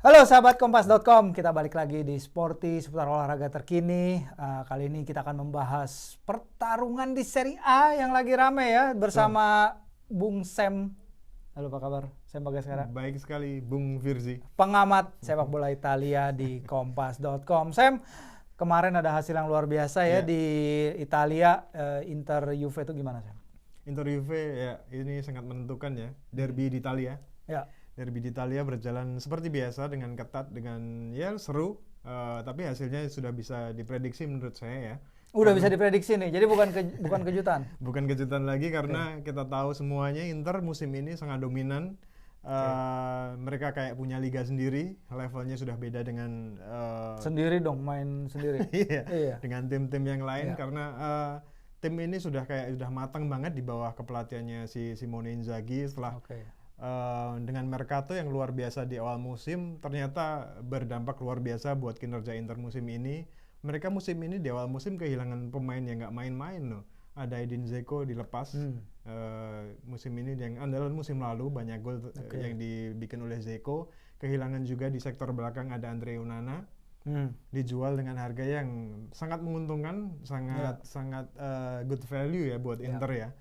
Halo sahabat Kompas.com, kita balik lagi di Sporty seputar olahraga terkini. Kali ini kita akan membahas pertarungan di Serie A yang lagi rame ya bersama Bung Sam. Halo, apa kabar? Sam Bagaskara. Baik sekali, Bung Firzi. Pengamat sepak bola Italia di Kompas.com. Sam, kemarin ada hasil yang luar biasa ya di Italia. Inter Juve itu gimana, Sam? Inter Juve ya ini sangat menentukan ya, derby di Italia. Ya. Derby di Italia berjalan seperti biasa dengan ketat, dengan ya seru, tapi hasilnya sudah bisa diprediksi menurut saya ya. Udah bisa diprediksi nih, jadi bukan kejutan. Bukan kejutan lagi karena kita tahu semuanya Inter musim ini sangat dominan. Mereka kayak punya liga sendiri, levelnya sudah beda dengan Sendiri dong, main sendiri. iya, dengan tim-tim yang lain Iya. karena tim ini sudah matang banget di bawah kepelatihannya si Simone Inzaghi setelah dengan mercato yang luar biasa di awal musim, ternyata berdampak luar biasa buat kinerja Inter musim ini. Mereka musim ini di awal musim kehilangan pemain yang nggak main-main loh. Ada Edin Dzeko dilepas musim ini, yang andalan musim lalu banyak gol yang dibikin oleh Dzeko. Kehilangan juga di sektor belakang ada Andre Onana. Dijual dengan harga yang sangat menguntungkan, sangat good value ya buat Inter ya.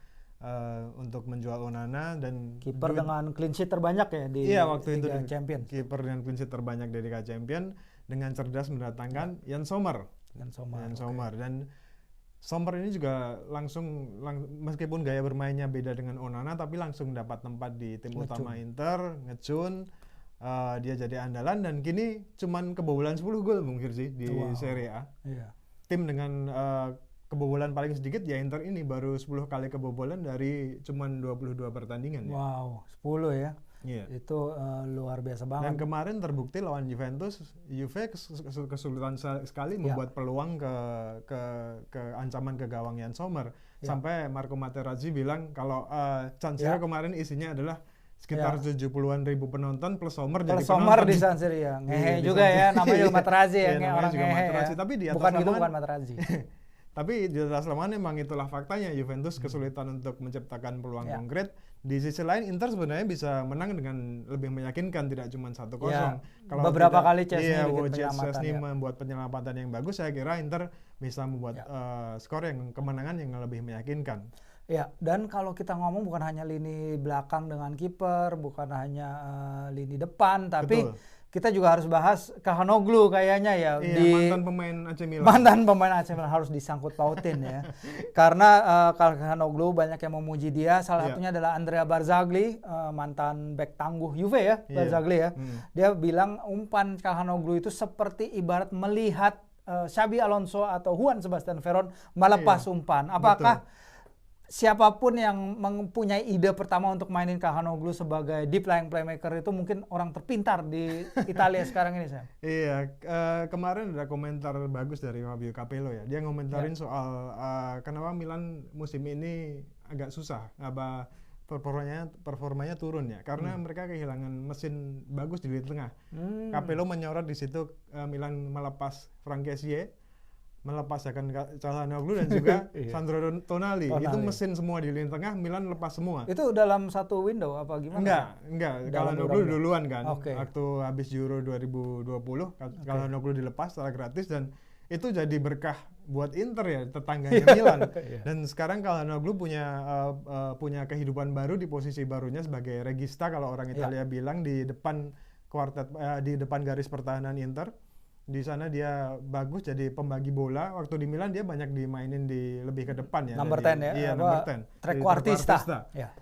Untuk menjual Onana dan kiper dengan clean sheet terbanyak ya di waktu Liga itu Champions. Kiper dengan clean sheet terbanyak dari Liga Champions dengan cerdas mendatangkan Jan Sommer. Dan Sommer ini juga langsung meskipun gaya bermainnya beda dengan Onana tapi langsung dapat tempat di tim utama Inter, ngecun. Dia jadi andalan dan kini cuman kebobolan 10 gol Bung Hirzi di Serie A. Tim dengan kebobolan paling sedikit ya Inter ini, baru 10 kali kebobolan dari cuman 22 pertandingan ya. Wow, 10 ya. Iya. Itu luar biasa banget. Dan kemarin terbukti lawan Juventus, Juve kesulitan sekali membuat peluang ke ancaman ke gawang Jan Sommer. Sampai Marco Materazzi bilang kalau San Siro kemarin isinya adalah sekitar 70-an ribu penonton plus Sommer jadi penonton di San Siro ya. Ngehe juga ya, namanya juga Materazzi ya, orang ngehe ya. Tapi di atas bukan Materazzi. Tapi di atas lapangan memang itulah faktanya, Juventus kesulitan untuk menciptakan peluang konkret. Di sisi lain Inter sebenarnya bisa menang dengan lebih meyakinkan, tidak cuma 1-0. Kalau beberapa kali Chesney membuat penyelamatan yang bagus, saya kira Inter bisa membuat skor yang kemenangan yang lebih meyakinkan. Ya, dan kalau kita ngomong bukan hanya lini belakang dengan kiper, bukan hanya lini depan, tapi kita juga harus bahas Calhanoglu kayaknya ya. Mantan pemain AC Milan. Mantan pemain AC Milan harus disangkut pautin ya. Karena Calhanoglu banyak yang memuji dia. Salah satunya adalah Andrea Barzagli, mantan bek tangguh Juve ya, Barzagli ya. Dia bilang umpan Calhanoglu itu seperti ibarat melihat Xabi Alonso atau Juan Sebastian Veron melepas umpan. Apakah siapapun yang mempunyai ide pertama untuk mainin Calhanoglu sebagai deep lying playmaker itu mungkin orang terpintar di Italia sekarang ini, Sam? Iya, kemarin ada komentar bagus dari Fabio Capello ya. Dia ngomentarin soal kenapa Milan musim ini agak susah, performanya turun ya, karena mereka kehilangan mesin bagus di lini tengah. Capello menyorot di situ Milan melepas Franck Kessié, melepas Calhanoglu dan juga Sandro Tonali. Itu mesin semua di lini tengah, Milan lepas semua. Itu dalam satu window apa gimana? Enggak. Calhanoglu duluan kan. Waktu habis Euro 2020, Calhanoglu dilepas secara gratis dan itu jadi berkah buat Inter ya, tetangganya Milan. Dan sekarang Calhanoglu punya kehidupan baru di posisi barunya sebagai regista kalau orang Italia bilang, di depan di depan garis pertahanan Inter. Di sana dia bagus jadi pembagi bola. Waktu di Milan dia banyak dimainin lebih ke depan ya. Number 10 ya. Iya, number 10. Trequartista.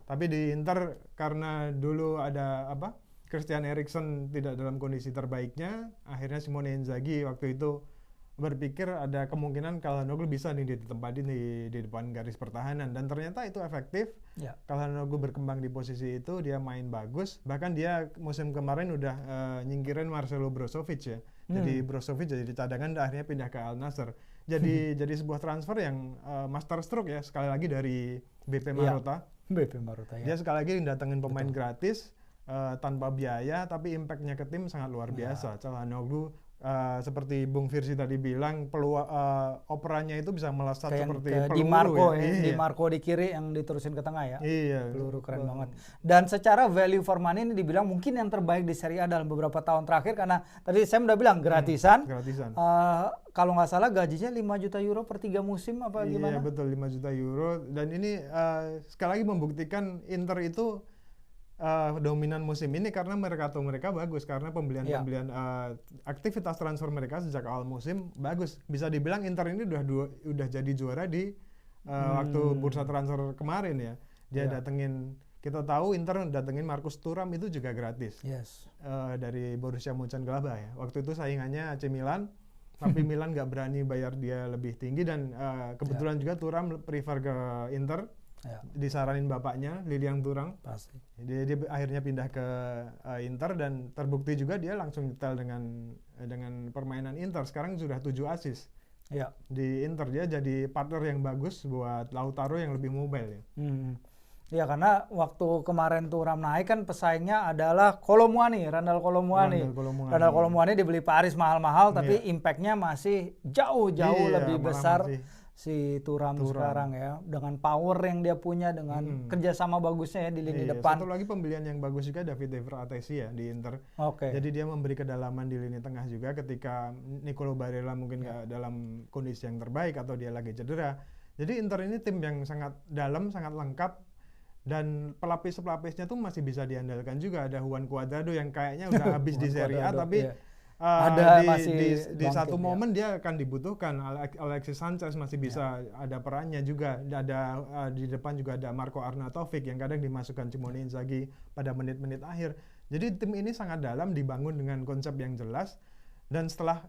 Tapi di Inter karena dulu ada Christian Eriksen tidak dalam kondisi terbaiknya, akhirnya Simone Inzaghi waktu itu berpikir ada kemungkinan Calhanoglu bisa ditempatin di depan garis pertahanan, dan ternyata itu efektif. Calhanoglu berkembang di posisi itu, dia main bagus. Bahkan dia musim kemarin udah nyingkirin Marcelo Brozovic ya. Jadi Brozovic jadi cadangan, akhirnya pindah ke Al Nassr. Jadi sebuah transfer yang master stroke ya, sekali lagi dari BP Marotta. Dia sekali lagi datengin pemain gratis tanpa biaya, tapi impactnya ke tim sangat luar biasa. Calhanoglu seperti Bung Firsi tadi bilang, operannya itu bisa melesat kayak seperti peluru Di Marco ya, Iya. Di Marco di kiri yang diterusin ke tengah ya. Iya. Peluru keren banget. Dan secara value for money ini dibilang mungkin yang terbaik di Serie A dalam beberapa tahun terakhir, karena tadi Sam udah bilang gratisan. Gratisan. Kalau nggak salah gajinya 5 juta euro per 3 musim apa gimana? Iya betul, 5 juta euro. Dan ini sekali lagi membuktikan Inter itu dominan musim ini karena mercato mereka bagus, karena pembelian aktivitas transfer mereka sejak awal musim bagus. Bisa dibilang Inter ini udah jadi juara di waktu bursa transfer kemarin ya. Dia datengin, kita tahu Inter datengin Marcus Thuram itu juga gratis. Yes. Dari Borussia Mönchengladbach ya. Waktu itu saingannya AC Milan, tapi Milan nggak berani bayar dia lebih tinggi, dan kebetulan juga Thuram prefer ke Inter. Disaranin bapaknya Lilian Thuram. Pasti. Dia akhirnya pindah ke Inter, dan terbukti juga dia langsung nyetel dengan permainan Inter. Sekarang sudah 7 assist di Inter. Dia jadi partner yang bagus buat Lautaro yang lebih mobile ya. Ya, karena waktu kemarin Thuram naik kan pesaingnya adalah Randal Kolo Muani dibeli Paris mahal-mahal, tapi impact-nya masih jauh lebih besar si Thuram sekarang ya, dengan power yang dia punya, dengan kerjasama bagusnya ya di lini depan. Satu lagi pembelian yang bagus juga Davide Fratesi ya di Inter. Jadi dia memberi kedalaman di lini tengah juga ketika Nicolo Barella mungkin nggak dalam kondisi yang terbaik atau dia lagi cedera. Jadi Inter ini tim yang sangat dalam, sangat lengkap, dan pelapis-pelapisnya tuh masih bisa diandalkan juga. Ada Juan Cuadrado yang kayaknya udah habis di Serie A, tapi di satu momen dia akan dibutuhkan. Alexis Sanchez masih bisa ada perannya juga. Ada di depan juga ada Marco Arnautovic yang kadang dimasukkan Simone Inzaghi pada menit-menit akhir. Jadi tim ini sangat dalam, dibangun dengan konsep yang jelas. Dan setelah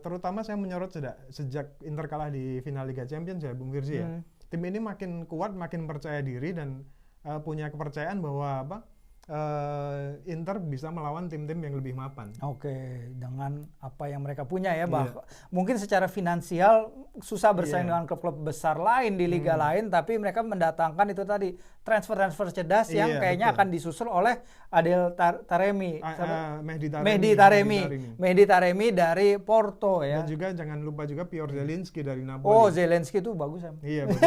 terutama saya menyorot sejak Inter kalah di final Liga Champions ya Bung Firsi ya. Tim ini makin kuat, makin percaya diri, dan punya kepercayaan bahwa Inter bisa melawan tim-tim yang lebih mapan. Dengan apa yang mereka punya ya, mungkin secara finansial susah bersaing dengan klub-klub besar lain di liga lain, tapi mereka mendatangkan itu tadi transfer cerdas yang kayaknya akan disusul oleh Adel Taremi, Mehdi Taremi dari Porto ya. Dan juga jangan lupa juga Piotr Zelinski dari Napoli. Zelinski itu bagus ya. Iya bagus.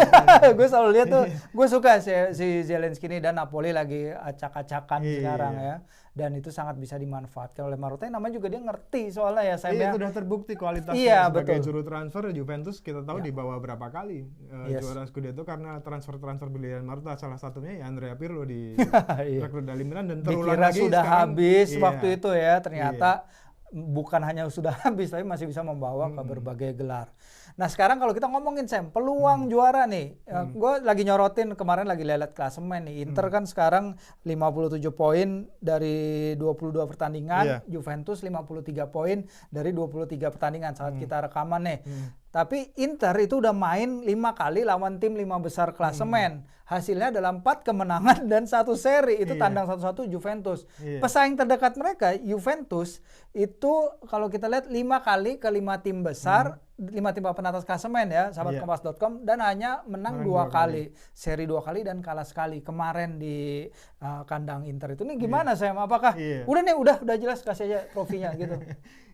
Gue selalu lihat tuh, gue suka si Zelinski ini, dan Napoli lagi acak-acakan sekarang ya, dan itu sangat bisa dimanfaatkan oleh Marotta. Namanya juga dia ngerti soalnya ya, saya sudah terbukti kualitasnya sebagai juru transfer. Juventus kita tahu dibawa berapa kali juara Scudetto karena transfer brilian Marotta, salah satunya ya Andrea Pirlo di rekrut dari Milan, dan terulang lagi sudah sekarang, habis waktu itu ya, ternyata bukan hanya sudah habis, tapi masih bisa membawa ke berbagai gelar. Nah sekarang kalau kita ngomongin Sam, peluang juara nih, gue lagi nyorotin kemarin lagi lihat klasemen nih. Inter kan sekarang 57 poin dari 22 pertandingan, Juventus 53 poin dari 23 pertandingan saat kita rekaman nih. Tapi Inter itu udah main 5 kali lawan tim 5 besar klasemen. Hasilnya dalam 4 kemenangan dan 1 seri. Itu tandang 1-1 Juventus. Pesaing terdekat mereka, Juventus, itu kalau kita lihat 5 kali ke 5 tim besar, 5 tim papan atas klasemen ya, sahabatkompas.com, dan hanya menang 2 kali. Seri 2 kali dan kalah sekali. Kemarin di kandang Inter itu. Ini gimana Sam? Apakah udah jelas, kasih aja trofinya gitu.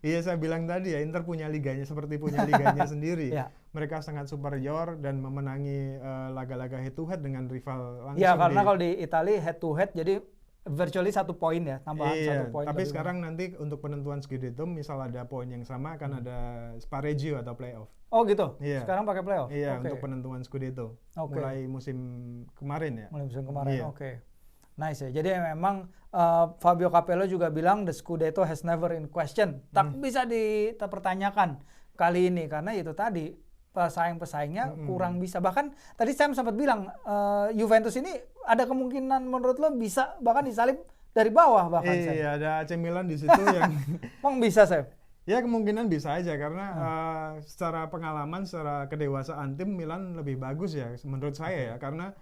Iya, saya bilang tadi ya, Inter punya liganya seperti punya liganya sendiri. Mereka sangat superior dan memenangi laga-laga head to head dengan rival langsung. Ya, karena kalau di Italia head to head jadi virtually 1 poin ya, tambahan 1 poin. Tapi sekarang nanti untuk penentuan Scudetto, misal ada poin yang sama akan ada spareggio atau playoff. Oh gitu? Sekarang pakai playoff? Iya, untuk penentuan Scudetto. Mulai musim kemarin ya. Mulai musim kemarin, Nice ya. Jadi memang Fabio Capello juga bilang the Scudetto has never in question. Tak bisa dipertanyakan kali ini, karena itu tadi pesaing-pesaingnya kurang bisa. Bahkan tadi Sam sempat bilang Juventus ini ada kemungkinan menurut lo bisa bahkan disalib dari bawah bahkan. Iya, ada AC Milan di situ yang emang bisa Sam? Ya kemungkinan bisa aja, karena secara pengalaman, secara kedewasaan tim Milan lebih bagus ya menurut saya ya, karena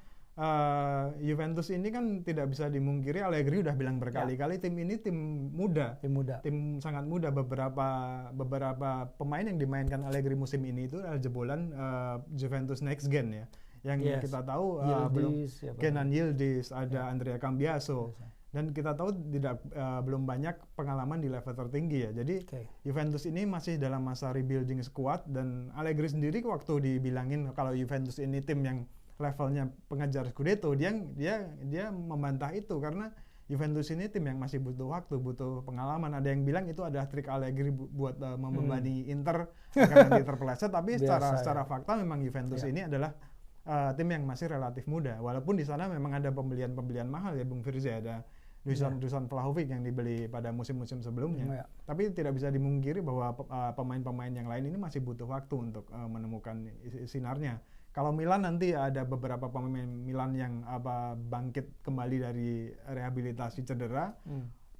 Juventus ini kan tidak bisa dimungkiri, Allegri udah bilang berkali-kali tim ini tim muda, tim sangat muda. Beberapa pemain yang dimainkan Allegri musim ini itu adalah jebolan Juventus next gen ya, yang kita tahu belum Kenan Yildiz, ada Andrea Cambiaso. Dan kita tahu belum banyak pengalaman di level tertinggi ya. Jadi Juventus ini masih dalam masa rebuilding squad, dan Allegri sendiri waktu dibilangin kalau Juventus ini tim yang levelnya pengejar Scudetto, dia membantah itu karena Juventus ini tim yang masih butuh waktu, butuh pengalaman. Ada yang bilang itu adalah trik Allegri buat membebani Inter agar nanti terpeleset, tapi secara fakta memang Juventus ini adalah tim yang masih relatif muda. Walaupun di sana memang ada pembelian mahal ya Bung Firzi, ada Dusan Vlahovic yang dibeli pada musim-musim sebelumnya. Tapi tidak bisa dimungkiri bahwa pemain-pemain yang lain ini masih butuh waktu untuk menemukan sinarnya. Kalau Milan nanti ada beberapa pemain Milan yang bangkit kembali dari rehabilitasi cedera,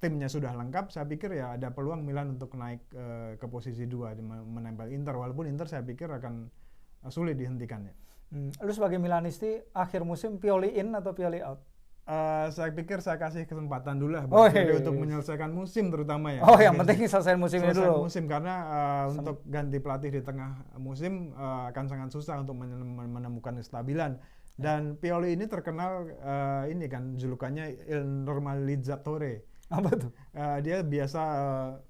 timnya sudah lengkap, saya pikir ya ada peluang Milan untuk naik ke posisi 2 menempel Inter, walaupun Inter saya pikir akan sulit dihentikannya. Lu sebagai Milanisti, akhir musim Pioli in atau Pioli out? Saya pikir saya kasih kesempatan dulu lah Pioli untuk menyelesaikan musim terutama ya. Yang penting selesai musim ini dulu. Karena untuk ganti pelatih di tengah musim akan sangat susah untuk menemukan kestabilan. Dan Pioli ini terkenal ini kan julukannya Il Normalizzatore. Apa tuh? Dia biasa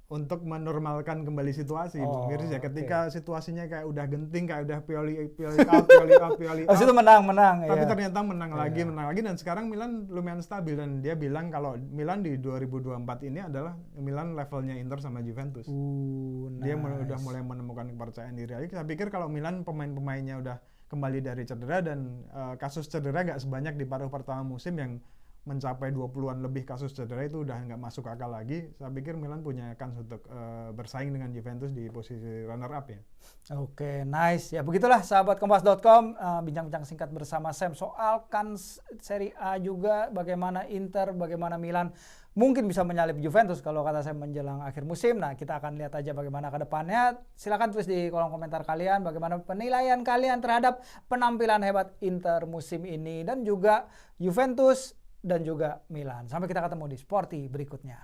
untuk menormalkan kembali situasi, Bung Firzi ya. Ketika situasinya kayak udah genting, kayak udah Pioli out. Itu menang. Tapi ternyata menang lagi. Dan sekarang Milan lumayan stabil, dan dia bilang kalau Milan di 2024 ini adalah Milan levelnya Inter sama Juventus. Dia udah mulai menemukan kepercayaan diri. Saya pikir kalau Milan pemain-pemainnya udah kembali dari cedera, dan kasus cedera gak sebanyak di paruh pertama musim yang mencapai 20-an lebih kasus cedera, itu udah nggak masuk akal lagi. Saya pikir Milan punya kans untuk bersaing dengan Juventus di posisi runner up ya. Oke, nice. Ya begitulah sahabat Kompas.com, bincang-bincang singkat bersama Sam soal kans Serie A juga, bagaimana Inter, bagaimana Milan mungkin bisa menyalip Juventus kalau kata saya menjelang akhir musim. Nah, kita akan lihat aja bagaimana ke depannya. Silakan tulis di kolom komentar kalian bagaimana penilaian kalian terhadap penampilan hebat Inter musim ini dan juga Juventus dan juga Milan. Sampai kita ketemu di Sporty berikutnya.